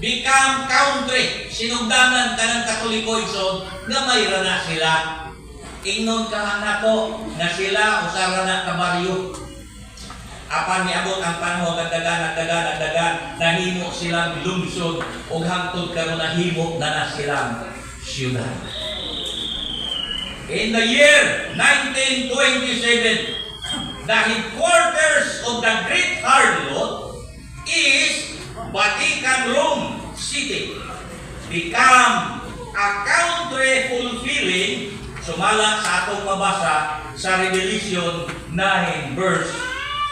become country. Sinugdanan ka ng Katoliko igsoon nga mayra na sila. Ingnon ka nato na sila usara na kabaryo. Apan niabot ang panahon nagdagan, nahimo silang lungsod o hangtod karon nahimo na silang siyudad. In the year 1927, the headquarters of the Great Harlot is Vatican Rome City, become a country fulfilling, sumala sa atong mabasa sa Revelation 9 verse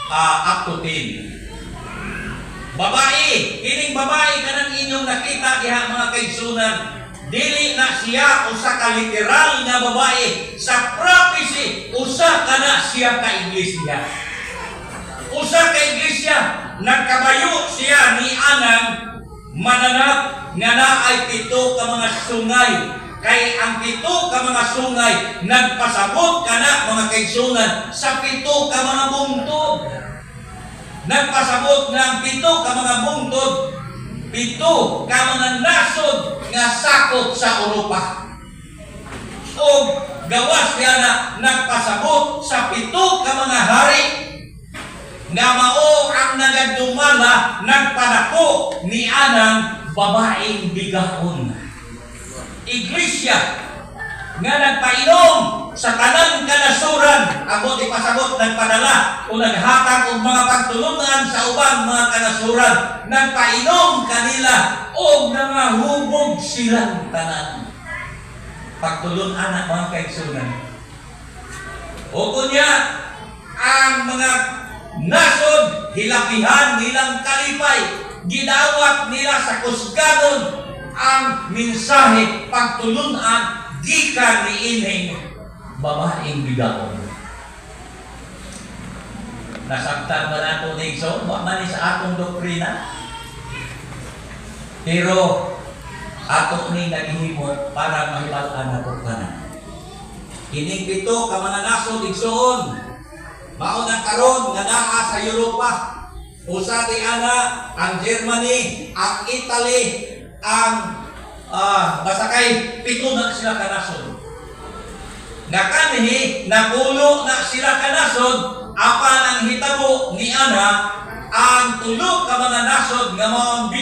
up to 10. Babae, kining babae kanang inyong nakita diha mga kaigsunan, dili na siya usa ka literal nga babae. Sa prophecy, usa ka na siya ka iglesia. Usa ka iglesia, nagkabayo siya ni anang mananap nga naay 7 ka mga sungay. Kay ang 7 ka mga sungay nagpasabot kana mga kaigsunan sa 7 ka mga bungtod. Nagpasabot ng 7 ka mga bungtod, 7 ka mga nasod nga sakop sa Europa. O gawas niya na nagpasabot sa 7 ka mga hari nga mao ang nagadumala nagpanako ni anang babaeng bigahon. Iglesia nga nagpainom sa tanang kanasuran, abot ipasabot nagpadala o naghatag og mga pagtulungan sa ubang mga kanasuran, nagpainom kanila o nangahubog silang tanan. Pagtulon anak mga kaigsunan. O kunya ang mga nasod hilapihan nilang kalipay, gidawat nila sa kusganon ang mensahe pagtulunan gikan ni ining babaeng bigahon. Nasabtan ba nato ni igsoon? Wa man sa atong doktrina. Pero ato ni naghihimot para mahibal-an nato kanan. Kining 7 ka mga nasod igsoon, mao na karon nga naa sa Europa. Usa ti ana ang Germany, ang Italy, ang basta kay 7 na sila kanasod. Nakanhi, napulo na sila kanasod, apan ang hitabo ni ana, ang 3 ka mga nasod nga mga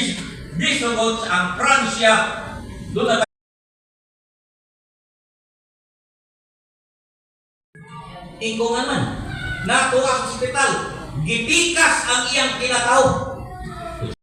Visigoths, ang Pransya, doon na ingkungan man, nato ang hospital, gipikas ang iyang kinataw.